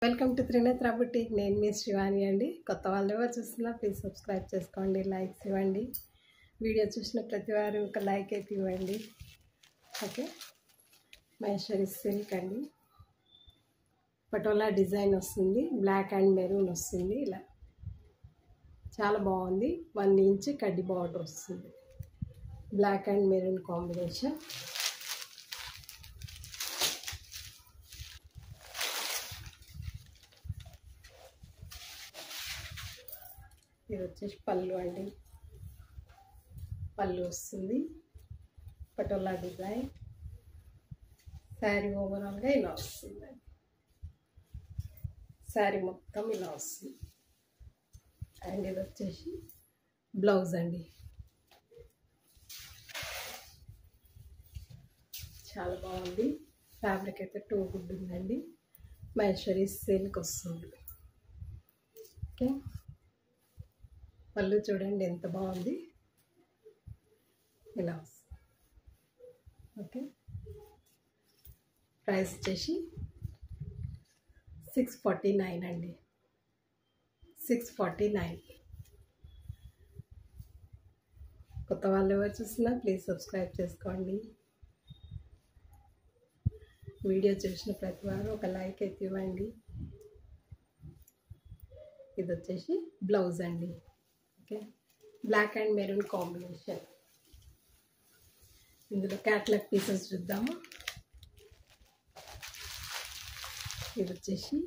Welcome to Trinetra boutique. నేను మీ శివాని అండి. కొత్త వాళ్ళు ఎవరు చూస్తున్నా ప్లీజ్ సబ్స్క్రైబ్ చేసుకోండి, లైక్స్ ఇవ్వండి. వీడియో చూసిన ప్రతి వారు ఒక లైక్ అయితే ఇవ్వండి. ఓకే, మహేశ్వరి సిల్క్ అండి. పటోలా డిజైన్ వస్తుంది, బ్లాక్ అండ్ మెరూన్ వస్తుంది. ఇలా చాలా బాగుంది. 1 ఇంచ్ కడ్డీ బార్డర్ వస్తుంది, బ్లాక్ అండ్ మెరూన్ కాంబినేషన్. ఇది వచ్చేసి పళ్ళు అండి. పళ్ళు వస్తుంది, పటోలా డిజైన్. శారీ ఓవరాల్గా ఇలా వస్తుంది. శారీ మొత్తం ఇలా వస్తుంది. అండ్ ఇది వచ్చేసి బ్లౌజ్ అండి. చాలా బాగుంది. ఫ్యాబ్రిక్ అయితే 2 గుడ్ ఉందండి. మహేశ్వరి సిల్క్ వస్తుంది. ఓకే, పళ్ళు చూడండి ఎంత బాగుంది, ఇలా వస్తుంది. ఓకే, ప్రైస్ వచ్చేసి 649 అండి. 649. కొత్త వాళ్ళు ఎవరు చూసినా ప్లీజ్ సబ్స్క్రైబ్ చేసుకోండి. వీడియో చూసిన ప్రతి వారు ఒక లైక్ అయితే ఇవ్వండి. ఇది వచ్చేసి బ్లౌజ్ అండి. Okay, black and maroon combination. ఇందులో క్యాట్లాగ్ పీసెస్ చూద్దాము. ఇది వచ్చేసి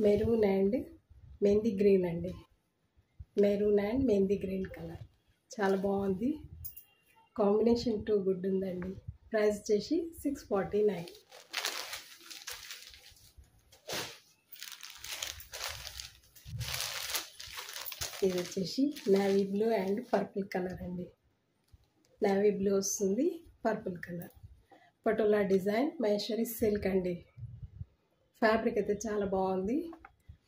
మెరూన్ అండ్ మెహందీ గ్రీన్ అండి. Maroon and mehndi green colour చాలా బాగుంది. కాంబినేషన్ 2 గుడ్ ఉందండి. ప్రైస్ వచ్చేసి 649. ఇది వచ్చేసి navy blue and purple colour అండి. నేవీ బ్లూ వస్తుంది, purple colour. Patola design, Maheshwari silk అండి. ఫ్యాబ్రిక్ అయితే చాలా బాగుంది.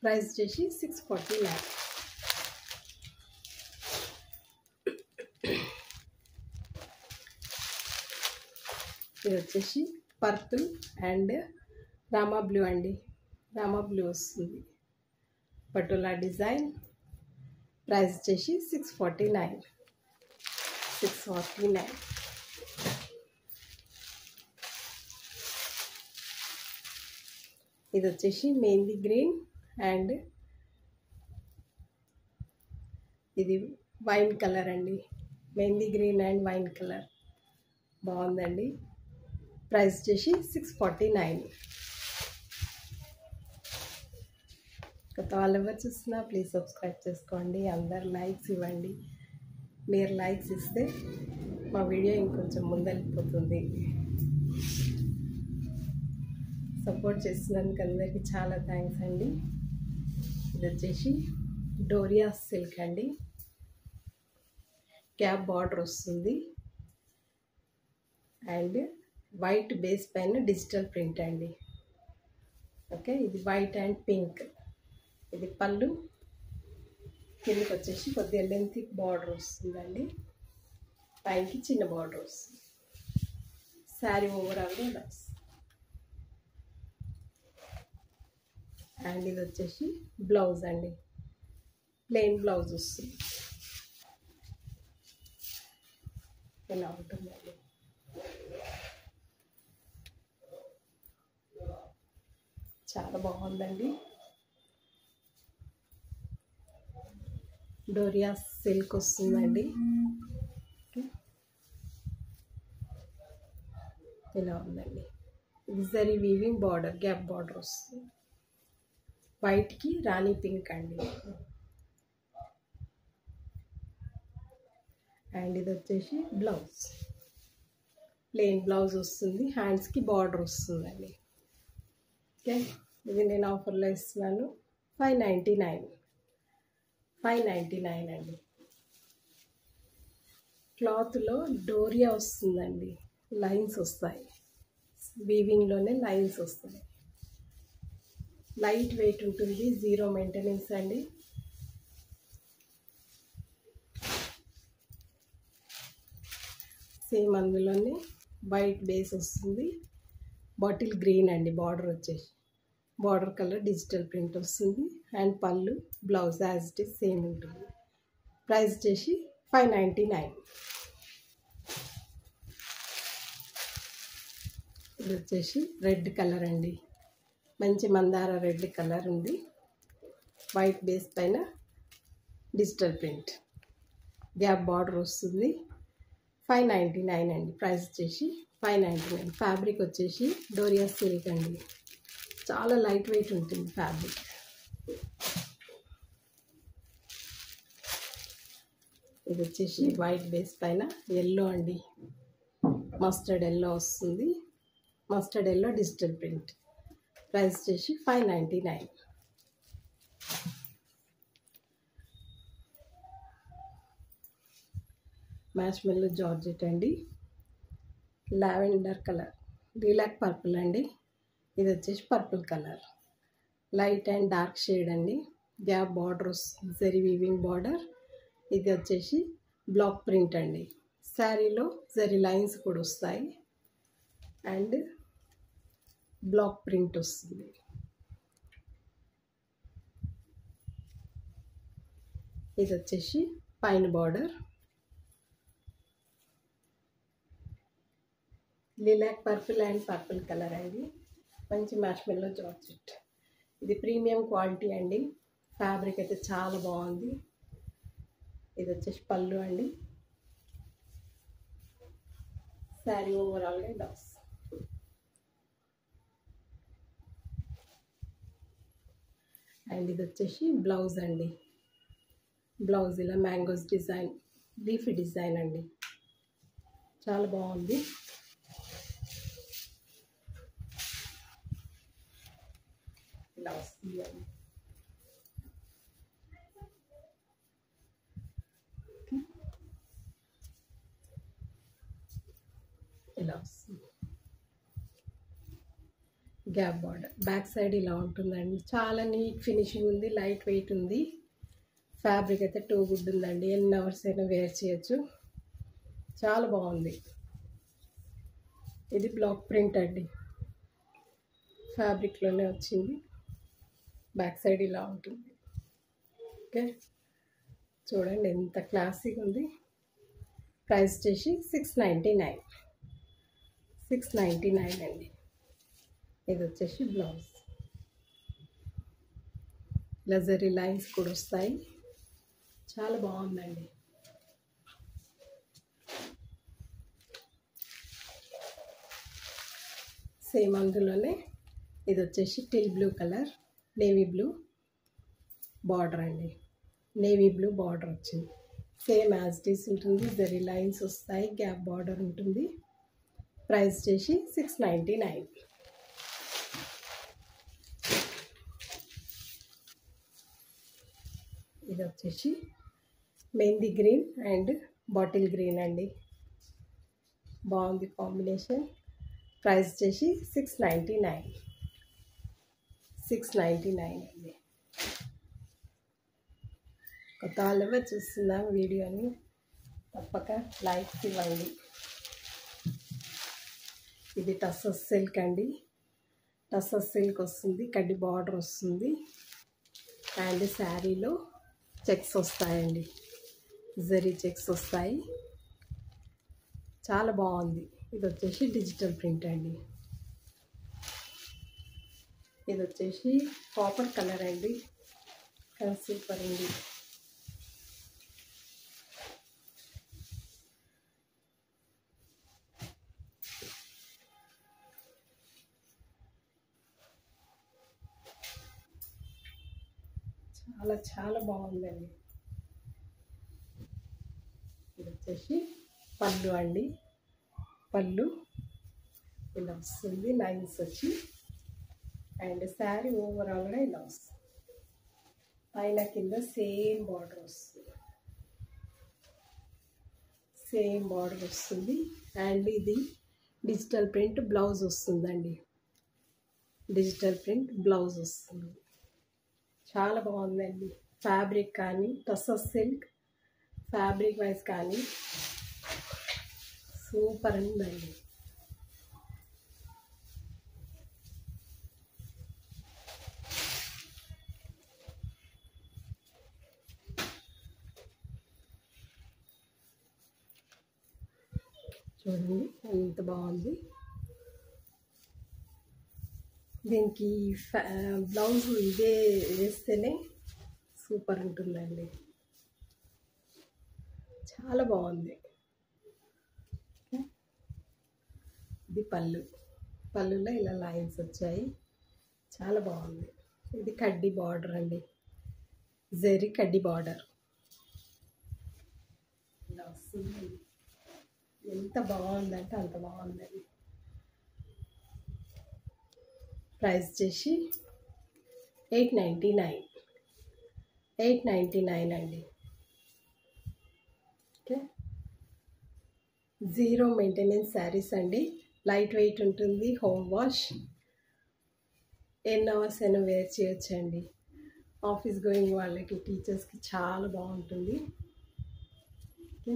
ప్రైస్ వచ్చేసి 649. ఇది వచ్చేసి పర్పుల్ అండ్ రామా బ్లూ అండి. రామా బ్లూ వస్తుంది, పటోలా డిజైన్. ప్రైస్ వచ్చేసి 649. 649. ఇది వచ్చేసి మెహందీ గ్రీన్ అండ్ ఇది వైన్ కలర్ అండి. Mehndi green and wine colour బాగుందండి. ప్రైస్ వచ్చేసి 649. కొత్త వాళ్ళు ఎవరు చూస్తున్నా ప్లీజ్ సబ్స్క్రైబ్ చేసుకోండి. అందరు లైక్స్ ఇవ్వండి. మీరు లైక్స్ ఇస్తే మా వీడియో ఇంకొంచెం ముందెళ్ళిపోతుంది. సపోర్ట్ చేస్తున్నందుకు అందరికీ చాలా థ్యాంక్స్ అండి. ఇది వచ్చేసి డోరియా సిల్క్ అండి. క్యాప్ బార్డర్ వస్తుంది అండ్ వైట్ బేస్ పైన డిజిటల్ ప్రింట్ అండి. ఓకే, ఇది వైట్ అండ్ పింక్. ఇది పళ్ళు. కిందకి వచ్చేసి కొద్దిగా లెంత్ బార్డర్ వస్తుందండి, పైకి చిన్న బార్డర్ వస్తుంది. శారీ ఓవరాల్గా ఇలా వస్తుంది. అండ్ ఇది వచ్చేసి బ్లౌజ్ అండి. ప్లెయిన్ బ్లౌజ్ వస్తుంది, ఇలా ఉంటుందండి. చాలా బాగుందండి. డోరియా సిల్క్ వస్తుందండి. ఇలా ఉందండి. ఇది zari weaving border, gap border వస్తుంది. వైట్కి రాణి పింక్ అండి. అండ్ ఇది వచ్చేసి బ్లౌజ్, ప్లెయిన్ బ్లౌజ్ వస్తుంది. హ్యాండ్స్కి బార్డర్ వస్తుందండి. ఓకే, ఇది నేను ఆఫర్లో ఇస్తున్నాను. 599. 599 అండి. క్లాత్లో డోరియా వస్తుందండి. లైన్స్ వస్తాయి, వీవింగ్లోనే లైన్స్ వస్తాయి. లైట్ వెయిట్ ఉంటుంది, 0 మెయింటెనెన్స్ అండి. సేమ్ అందులోనే వైట్ బేస్ వస్తుంది, బాటిల్ గ్రీన్ అండి బార్డర్ వచ్చేసి. బార్డర్ కలర్ డిజిటల్ ప్రింట్ వస్తుంది. అండ్ పళ్ళు blouse as it is same ఉంటుంది. ప్రైస్ వచ్చేసి 599. ఇది వచ్చేసి రెడ్ కలర్ అండి. మంచి మందార రెడ్ కలర్ ఉంది. వైట్ బేస్ పైన డిజిటల్ ప్రింట్, గ్యాప్ బార్డర్ వస్తుంది. 599 అండి. ప్రైస్ వచ్చేసి 599. ఫ్యాబ్రిక్ వచ్చేసి డోరియా సిల్క్ అండి. చాలా లైట్ వెయిట్ ఉంటుంది ఫ్యాబ్రిక్. ఇది వచ్చేసి వైట్ బేస్ పైన ఎల్లో అండి. మస్టర్డ్ ఎల్లో వస్తుంది. Mustard yellow digital print. Price వచ్చేసి 599. మ్యాచ్ మెల్లో జార్జెట్ అండి. లావెండర్ కలర్, రిలాక్ పర్పుల్ అండి. ఇది వచ్చేసి purple colour, light and dark shade అండి. గ్యాప్ బార్డర్ వస్తుంది, జరీ వీవింగ్ బార్డర్. ఇది వచ్చేసి బ్లాక్ ప్రింట్ అండి. శారీలో జరీ లైన్స్ కూడా వస్తాయి అండ్ బ్లాక్ ప్రింట్ వస్తుంది. ఇది వచ్చేసి పైన border lilac purple and purple colour అండి. మంచి మ్యాష్మెల్లో జార్జెట్. ఇది ప్రీమియం క్వాలిటీ అండి. ఫ్యాబ్రిక్ అయితే చాలా బాగుంది. ఇది వచ్చేసి పళ్ళు అండి. శారీ ఓవరాల్గా ఇలా వస్తుంది. అండ్ ఇది వచ్చేసి బ్లౌజ్ అండి. బ్లౌజ్ ఇలా మ్యాంగోస్ డిజైన్, లీఫీ డిజైన్ అండి. చాలా బాగుంది. ఇలా వస్తుంది అండి. ఇలా వస్తుంది. గ్యాప్ బార్డర్, బ్యాక్ సైడ్ ఇలా ఉంటుందండి. చాలా నీట్ ఫినిషింగ్ ఉంది, లైట్ వెయిట్ ఉంది. ఫ్యాబ్రిక్ అయితే టూ గుడ్ ఉందండి. ఎన్ని అవర్స్ అయినా వేర్ చేయొచ్చు. చాలా బాగుంది. ఇది బ్లాక్ ప్రింట్ అండి. ఫ్యాబ్రిక్లోనే వచ్చింది. బ్యాక్ సైడ్ ఇలా ఉంటుంది. ఓకే, చూడండి ఎంత క్లాసీగా ఉంది. ప్రైస్ వచ్చేసి 699. 699 అండి. ఇది వచ్చేసి బ్లౌజ్. లజరీ లైన్స్ కూడా వస్తాయి. చాలా బాగుందండి. సేమ్ అందులోనే ఇది వచ్చేసి till blue colour, navy blue border అండి. నేవీ బ్లూ బార్డర్ వచ్చింది. సేమ్ యాజ్ ఇట్ ఈస్ ఉంటుంది. జరీ లైన్స్ వస్తాయి, గ్యాప్ బార్డర్ ఉంటుంది. ప్రైస్ వచ్చేసి 699. ఇది వచ్చేసి mehndi green and bottle green అండి. బాగుంది కాంబినేషన్. ప్రైస్ వచ్చేసి 699. 699 అండి. కొత్త వాళ్ళే చూస్తున్నాం వీడియోని, తప్పక లైక్స్ ఇవ్వండి. ఇది టస్సర్ సిల్క్ అండి. టస్సర్ సిల్క్ వస్తుంది, కడ్డీ బార్డర్ వస్తుంది అండ్ శారీలో చెక్స్ వస్తాయండి. జరీ చెక్స్ వస్తాయి. చాలా బాగుంది. ఇది వచ్చేసి డిజిటల్ ప్రింట్ అండి. ఇది వచ్చేసి కాపర్ కలర్ అండి. సూపర్ ఉంది. చాలా చాలా బాగుందండి. ఇది వచ్చేసి పళ్ళు అండి. పళ్ళు ఇలా వస్తుంది, లైన్స్ వచ్చి. అండ్ శారీ ఓవరాల్గా ఇలా వస్తుంది. పైన కింద సేమ్ బార్డర్ వస్తుంది. సేమ్ బార్డర్ వస్తుంది. అండ్ ఇది డిజిటల్ ప్రింట్ బ్లౌజ్ వస్తుందండి. డిజిటల్ ప్రింట్ బ్లౌజ్ వస్తుంది. చాలా బాగుందండి. ఫ్యాబ్రిక్ కానీ, టస్సర్ సిల్క్ ఫ్యాబ్రిక్ వైజ్ కానీ సూపర్ ఉందండి. చూడండి ఎంత బాగుంది. దీనికి బ్లౌజ్ ఇదే వేస్తేనే సూపర్ ఉంటుందండి. చాలా బాగుంది. ఇది పళ్ళులో ఇలా లైన్స్ వచ్చాయి. చాలా బాగుంది. ఇది కడ్డీ బార్డర్ అండి, జరీ కడ్డీ బార్డర్ ఇలా వస్తుంది. ఎంత బాగుందంటే అంత బాగుందండి. ప్రైస్ వచ్చేసి 899 అండి. ఓకే, జీరో మెయింటెనెన్స్ శారీస్ అండి. లైట్ వెయిట్ ఉంటుంది. హోమ్ వాష్, ఎన్ని అవర్స్ అయినా వేర్ చేయొచ్చండి. ఆఫీస్ గోయింగ్ వాళ్ళకి, టీచర్స్కి చాలా బాగుంటుంది. ఓకే,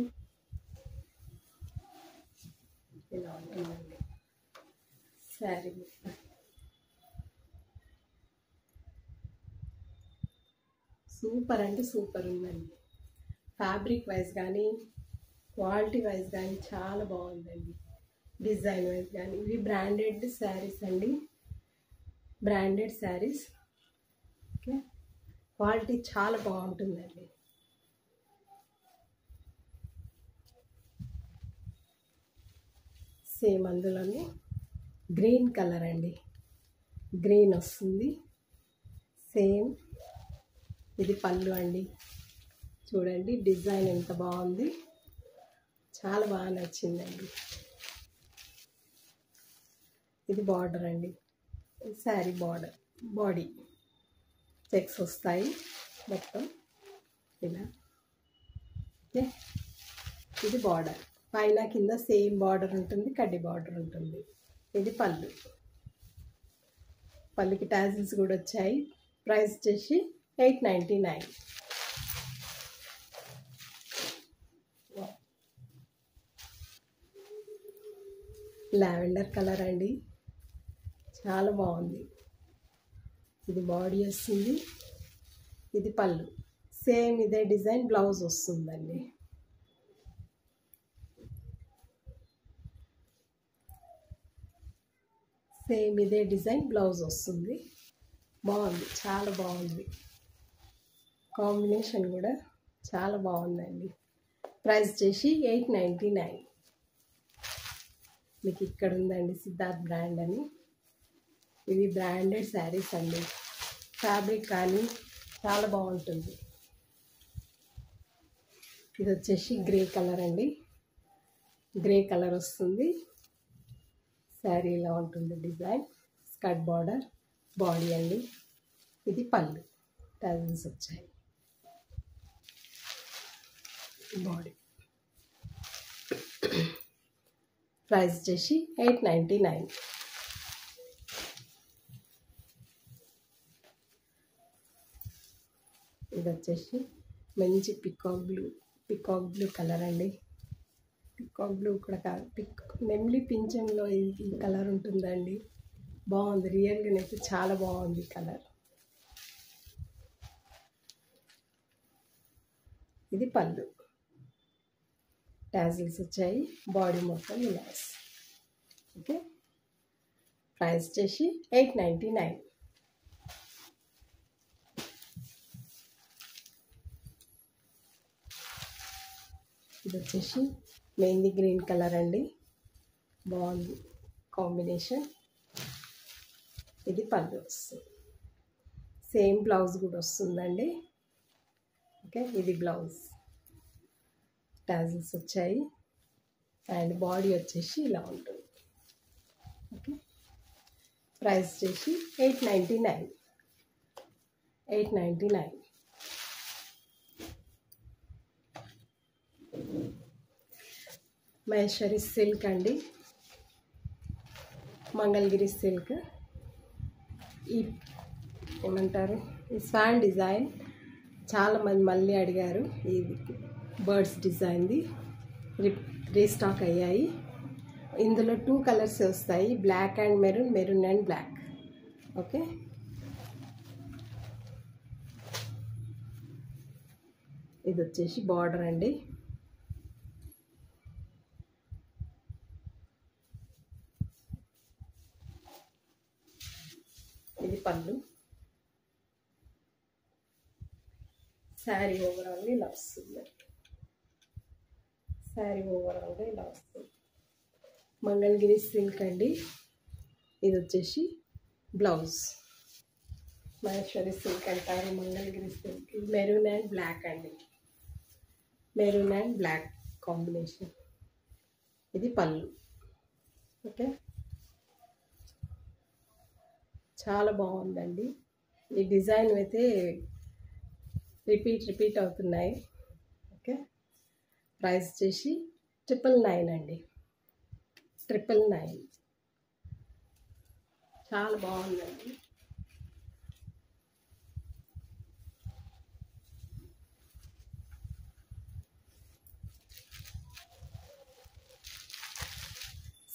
ఇలా ఉంటుందండి శారీ. సూపర్ అంటే సూపర్ ఉందండి. ఫ్యాబ్రిక్ వైజ్ కానీ, క్వాలిటీ వైజ్ కానీ చాలా బాగుందండి. డిజైన్ వైజ్ కానీ ఇవి బ్రాండెడ్ శారీస్ అండి, బ్రాండెడ్ శారీస్. ఓకే, క్వాలిటీ చాలా బాగుంటుందండి. సేమ్ అందులోనే గ్రీన్ కలర్ అండి, గ్రీన్ వస్తుంది. సేమ్ ఇది పళ్ళు అండి. చూడండి డిజైన్ ఎంత బాగుంది, చాలా బాగా నచ్చిందండి. ఇది బార్డర్ అండి, శారీ బార్డర్, బాడీ చెక్స్ వస్తాయి మొత్తం ఇలా. ఓకే, ఇది బార్డర్, పైన కింద సేమ్ బార్డర్ ఉంటుంది, కడ్డీ బార్డర్ ఉంటుంది. ఇది పళ్ళుకి టాజిల్స్ కూడా వచ్చాయి. ప్రైస్ వచ్చేసి 899. లావెండర్ కలర్ అండి, చాలా బాగుంది. ఇది బాడీ వస్తుంది, ఇది పళ్ళు. సేమ్ ఇదే డిజైన్ బ్లౌజ్ వస్తుందండి. సేమ్ ఇదే డిజైన్ బ్లౌజ్ వస్తుంది. బాగుంది, చాలా బాగుంది. కాంబినేషన్ కూడా చాలా బాగుందండి. ప్రైస్ వచ్చేసి 899. మీకు ఇక్కడ ఉందండి సిద్ధార్థ్ బ్రాండ్ అని. ఇవి బ్రాండెడ్ శారీస్ అండి. ఫ్యాబ్రిక్ కానీ చాలా బాగుంటుంది. ఇది వచ్చేసి గ్రే కలర్ అండి, గ్రే కలర్ వస్తుంది. శారీ ఇలా ఉంటుంది డిజైన్. స్కర్ట్ బార్డర్, బాడీ అండి. ఇది పళ్ళు, టాజిల్స్ వచ్చాయి. బాడీ ప్రైస్ వచ్చేసి 899. ఇది వచ్చేసి మంచి పికాక్ బ్లూ కలర్ అండి. పికాక్ బ్లూ కూడా కాదు, నెమ్లీ పింఛన్లో ఈ కలర్ ఉంటుందండి. బాగుంది, రియల్గానైతే చాలా బాగుంది కలర్. ఇది పళ్ళు, టాజిల్స్ వచ్చాయి. బాడీ మొత్తం ఇలా. ఓకే, ప్రైస్ వచ్చేసి 899. ఇది వచ్చేసి మెహందీ గ్రీన్ కలర్ అండి, బాగుంది కాంబినేషన్. ఇది పళ్ళు వస్తుంది. సేమ్ బ్లౌజ్ కూడా వస్తుందండి. ఓకే, ఇది బ్లౌజ్, టాజిల్స్ వచ్చాయి. అండ్ బాడీ వచ్చేసి ఇలా ఉంటుంది. ఓకే, ప్రైస్ వచ్చేసి 899. మహేశ్వరి సిల్క్ అండి, మంగళగిరి సిల్క్. ఈ ఏమంటారు, ఈ స్వాన్ డిజైన్ చాలామంది మళ్ళీ అడిగారు. ఇది బర్డ్స్ డిజైన్ది రీస్టాక్ అయ్యాయి. ఇందులో 2 కలర్స్ వస్తాయి, black and maroon, maroon and black. Okay, ఇది వచ్చేసి బార్డర్ అండి. శారీ ఓవరాల్గా ఇలా వస్తుంది. శారీ ఓవరాల్గా ఇలా వస్తుంది. మంగళగిరి సిల్క్ అండి. ఇది వచ్చేసి బ్లౌజ్. మహేశ్వరి సిల్క్ అంటారు, Mangalagiri silk. Maroon and black అండి. Maroon and black combination. ఇది పళ్ళు. ఓకే, చాలా బాగుందండి. ఈ డిజైన్ అయితే రిపీట్ అవుతున్నాయి. ఓకే, ప్రైస్ చేసి 999 అండి. 999. చాలా బాగుందండి.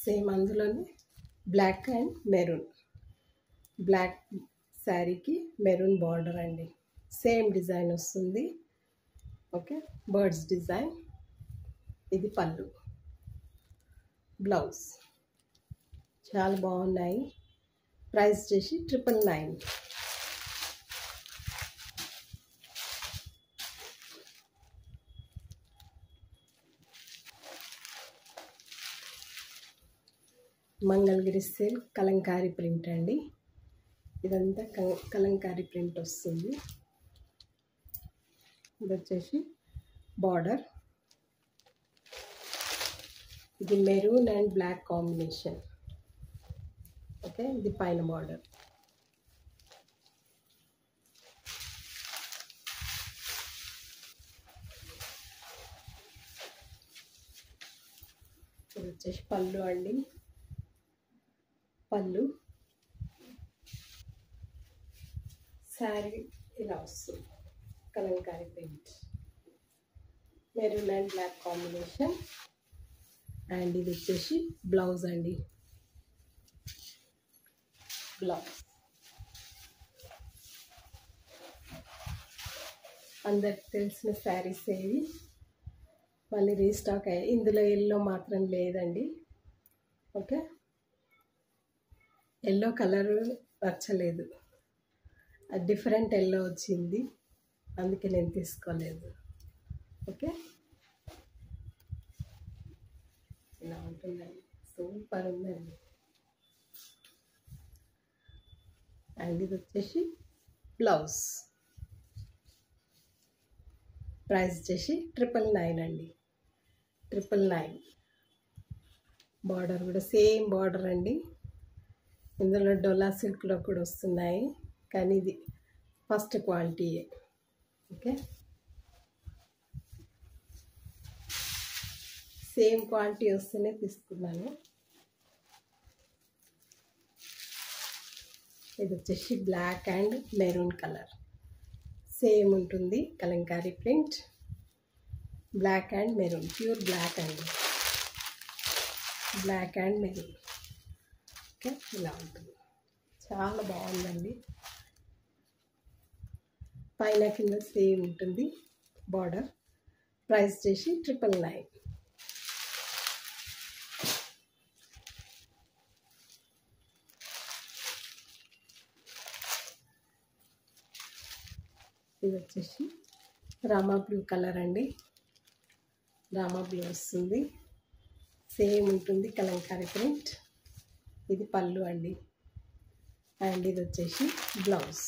సేమ్ అందులోనే బ్లాక్ అండ్ మెరూన్. బ్లాక్ శారీకి మెరూన్ బార్డర్ అండి. సేమ్ డిజైన్ వస్తుంది. Okay, birds design. ఇది పళ్ళు, బ్లౌజ్. చాలా బాగున్నాయి. ప్రైస్ చేసి 999. మంగళగిరి సిల్క్ కలంకారీ ప్రింట్ అండి. ఇదంతా కలంకారీ ప్రింట్ వస్తుంది. ఇది వచ్చేసి బార్డర్. ఇది maroon and black combination. Okay, ఇది పైన బార్డర్. ఇది వచ్చేసి పళ్ళు అండి. పళ్ళు శారీ ఇలా వస్తుంది. Kalamkari print, maroon and black combination. And ఇది వచ్చేసి బ్లౌజ్ అండి. బ్లౌజ్ అందరికి తెలిసిన శారీస్ ఏవి మళ్ళీ రీస్టాక్ అయ్యాయి. ఇందులో ఎల్లో మాత్రం లేదండి. ఓకే, ఎల్లో కలర్ నచ్చలేదు. అది డిఫరెంట్ ఎల్లో వచ్చింది, అందుకే నేను తీసుకోలేదు. ఓకే, ఇలా ఉంటుందండి. సూపర్ ఉందండి. అండ్ ఇది వచ్చేసి బ్లౌజ్. ప్రైస్ వచ్చేసి 999 అండి. 999. బార్డర్ కూడా సేమ్ బార్డర్ అండి. ఇందులో డోలా సిల్క్లో కూడా వస్తున్నాయి, కానీ ఇది ఫస్ట్ క్వాలిటీయే. ఓకే, సేమ్ క్వాలిటీ వస్తేనే తీసుకున్నాను. ఇది వచ్చేసి black and maroon colour. Same ఉంటుంది Kalamkari print. Black and maroon, pure black అండి. Black and maroon. ఓకే, ఇలా ఉంటుంది. చాలా బాగుందండి. పైన కింద సేమ్ ఉంటుంది బార్డర్. ప్రైస్ చేసి 999. ఇది వచ్చేసి రామా బ్లూ కలర్ అండి. రామా బ్లూ వస్తుంది. సేమ్ ఉంటుంది కలంకారీ ప్రింట్. ఇది పళ్ళు అండి. అండ్ ఇది వచ్చేసి బ్లౌజ్.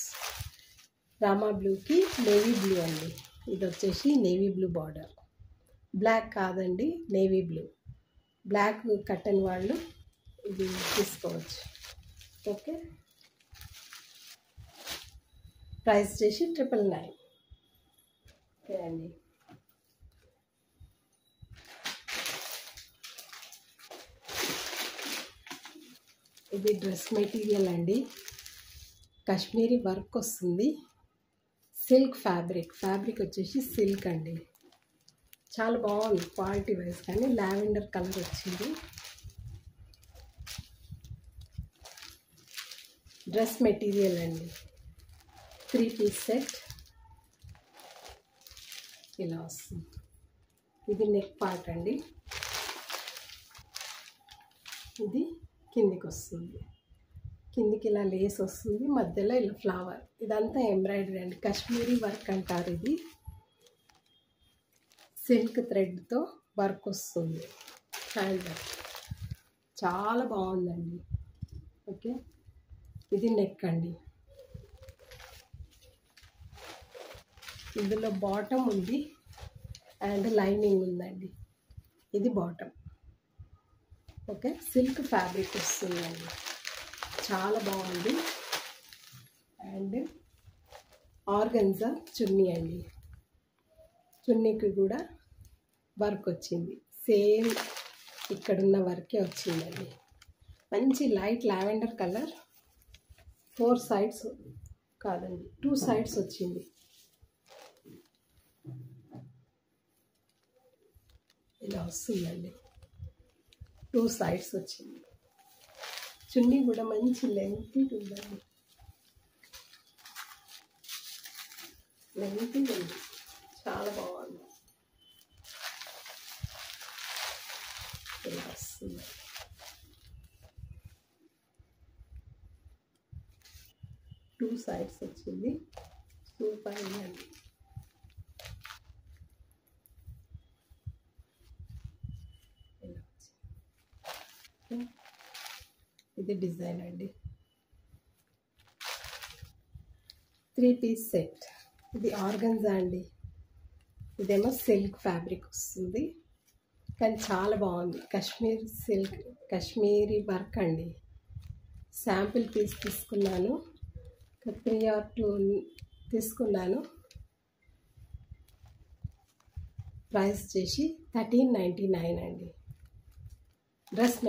రామా బ్లూకి నేవీ బ్లూ అండి. ఇది వచ్చేసి నేవీ బ్లూ బార్డర్. బ్లాక్ కాదండి, నేవీ బ్లూ. బ్లాక్ కట్టని వాళ్ళు ఇది తీసుకోవచ్చు. ఓకే, ప్రైస్ చేసి 999. ఓకే అండి. ఇది డ్రెస్ మెటీరియల్ అండి. కాశ్మీరీ వర్క్ వస్తుంది. సిల్క్ ఫ్యాబ్రిక్ వచ్చేసి సిల్క్ అండి. చాలా బాగుంది క్వాలిటీ వైజ్, కానీ లావెండర్ కలర్ వచ్చింది. డ్రెస్ మెటీరియల్ అండి. 3 పీస్ సెట్ ఇలా వస్తుంది. ఇది నెక్ పార్ట్ అండి. ఇది కిందికి వస్తుంది. కిందికి ఇలా లేస్ వస్తుంది, మధ్యలో ఇలా ఫ్లవర్. ఇదంతా ఎంబ్రాయిడరీ అండి. కాశ్మీరీ వర్క్ అంటారు ఇది. సిల్క్ థ్రెడ్తో వర్క్ వస్తుంది, హ్యాండ్ వర్క్ చాలా బాగుందండి. ఓకే, ఇది నెక్ అండి. ఇందులో బాటమ్ ఉంది అండ్ లైనింగ్ ఉందండి. ఇది బాటమ్. ఓకే, సిల్క్ ఫ్యాబ్రిక్ వస్తుందండి, చాలా బాగుంది. అండ్ ఆర్గన్జా చున్నీ అండి. చున్నీకి కూడా వర్క్ వచ్చింది, సేమ్ ఇక్కడున్న వర్కే వచ్చిందండి. మంచి లైట్ లావెండర్ కలర్, 4 సైడ్స్ కాదండి 2 సైడ్స్ వచ్చింది. ఇలా వస్తుందండి, 2 సైడ్స్ వచ్చింది. చున్నీ కూడా మంచి లెంతీ ఉందండి, లెంతీ ఉంది, చాలా బాగుంది. ఇలా వస్తుంది. 2 సైడ్స్ వచ్చింది, సూపర్ ఉందండి. ఇది డిజైన్ అండి, 3 పీస్ సెట్. ఇది ఆర్గన్జా అండి, ఇదేమో సిల్క్ ఫ్యాబ్రిక్ వస్తుంది, కానీ చాలా బాగుంది. కాశ్మీర్ సిల్క్, కాశ్మీరీ వర్క్ అండి. శాంపిల్ పీస్ తీసుకున్నాను, 3 or 2 తీసుకున్నాను. ప్రైస్ చేసి 1399 అండి. డ్రెస్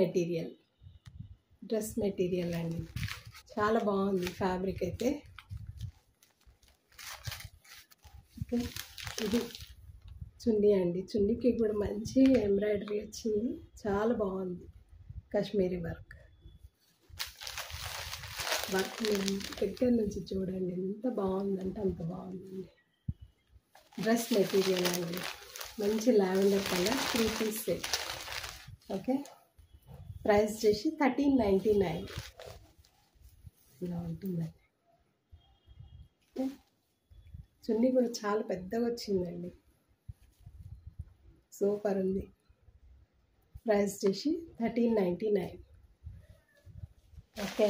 మెటీరియల్ అండి, చాలా బాగుంది ఫ్యాబ్రిక్ అయితే. ఓకే, ఇది చున్నీ అండి. చున్నీకి కూడా మంచి ఎంబ్రాయిడరీ వచ్చింది, చాలా బాగుంది. కాశ్మీరీ వర్క్ దగ్గర నుంచి చూడండి, ఎంత బాగుందంటే అంత బాగుందండి. డ్రెస్ మెటీరియల్ అండి, మంచి lavender colour, 3 piece set. Okay, price చేసి 1399 ఇలా ఉంటుందండి. చున్నీ కూడా చాలా పెద్దగా వచ్చిందండి, సూపర్ ఉంది. ప్రైస్ చేసి 1399. ఓకే.